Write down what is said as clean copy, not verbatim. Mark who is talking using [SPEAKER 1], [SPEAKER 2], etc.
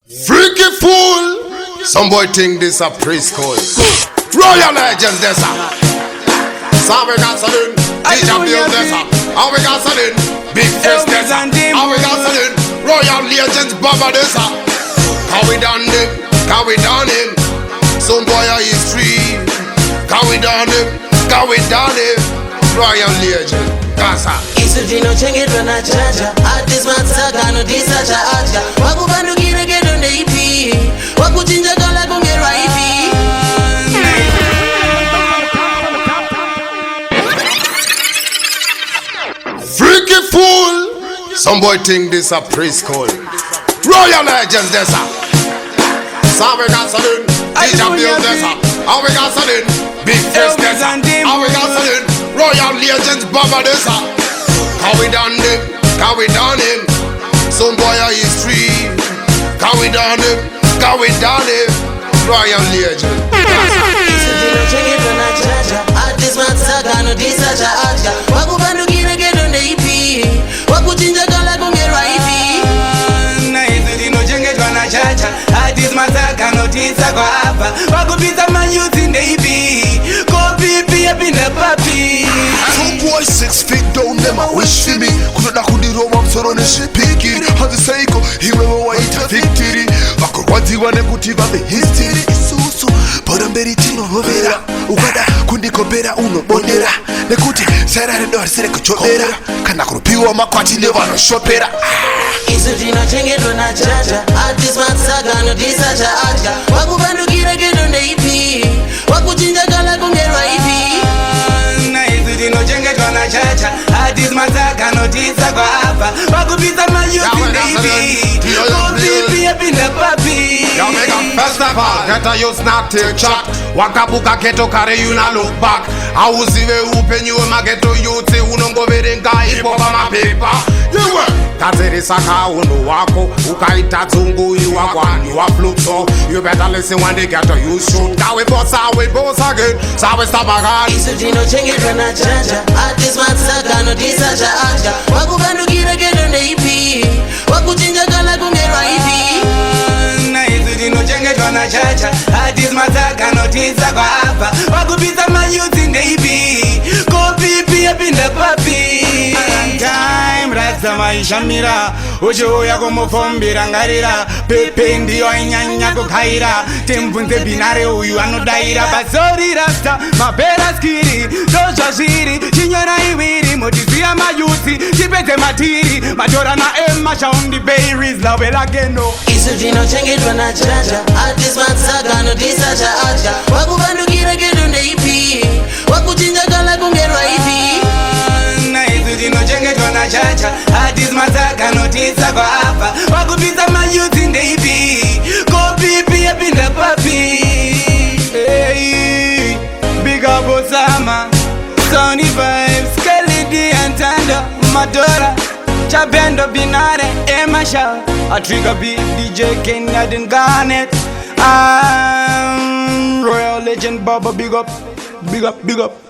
[SPEAKER 1] Freaky fool! Some boy think this a preschool. Royal legends, this a. So we got salon, DJ Bill, this a. And we got salon, Big Fist, this a. And we got salon, Royal legends, Baba, this a. Can we done him? Can we done him? Some boy are history. Can we done him? Can we done him? Royal legend, Gaza.
[SPEAKER 2] Tochengetwa Na Jah Jah. Artist matsaga no disacha aja. Wakubandukire gedo neipi. Wakuchinja kala kungerwa ipi.
[SPEAKER 1] Freaky fool! Some boy think this a preschool. Royal legends, this a. So we got salon, DJ Bill, this a. And we got salon, Big Fist, this a. And we got salon, Royal legends, Baba, this a. Can we done him? Can we done him? Some boy are history. Can we done him? Can we done him? Royal legend.
[SPEAKER 2] Tochengetwa Na Jah Jah. Artist matsaga no disacha aja. Wakubandukire gedo neipi. Wakuchinja kala kungerwa ipi.
[SPEAKER 3] Tochengetwa Na Jah Jah. Artist matsaga no disacha hapa. Wakupita manyuti neipi. Kopipi epinde papi.
[SPEAKER 4] 2 boys 6 feet down, them a wish for me. Kunoda kundiroma msoro neshipiki. Hazi saiko, hiwe waita victory. Vakurwazi wane kutiva the history. Isusu, bora mberi tino hovera. Ukada kundikobera uno bondera. Nekuti, sera rendor sire kuchobera. Kana kurupiwa makwati nevano shopera.
[SPEAKER 2] Tochengetwa Na Jah Jah. Artist matsaga no disacha aja. Wakubandukire gedo neipi. Wakuchinja kala kungerwa ipi.
[SPEAKER 3] Tochengetwa Na Jah Jah. Artist matsaga no disacha hapa. Wakupita mayuti neipi. Kopipi epinde papi.
[SPEAKER 1] Yo, make a festival, get a use not take chat. Wakabuka keto kare you na look back. Auziwe upe nyuwe mageto yuti. Unongo verenga ipo kama paper. Yewe Kateri saka uno wako. Ukaita tungu you wakwa. You a flute so you better listen when they get to you shoot. Kawe boss again. Sawe stabagan.
[SPEAKER 2] Tochengetwa Na Jah Jah. Artist matsaga no disacha aja. Wakubandukire gedo neipi. Wakuchinja kala kungerwa ipi.
[SPEAKER 3] Tochengetwa Na Jah Jah. Artist matsaga no disacha hapa. Wakupita mayuti neipi. Kopipi epinde papi. Time rasta maisha mira. Ojo ya como fombira ngarira. Pepe ndio inyanya kukaira. Tempunze binare uyu anodaira. Basori rasta mapera skiri. Doja shiri chinyora iwiri. Motizia mayuti chipete matiri. Majora na emma shaundi berries. Love lageno.
[SPEAKER 2] Tochengetwa Na Jah Jah. Artist matsaga no disacha aja. Wakubandukire gedo neipi. Wakuchinja kala kungerwa ipi.
[SPEAKER 3] Tochengetwa Na Jah Jah. Artist matsaga no disacha hapa. Wakupita mayuti neipi. Kopipi epinde papi. Hey, big up Osama. Sunny vibes, Kelly D and Tanda. Madora, Chabendo Binare, Emma Shaw. A trigger beat, DJ Kenya didn't garnet. Royal legend Baba, big up, big up, big up.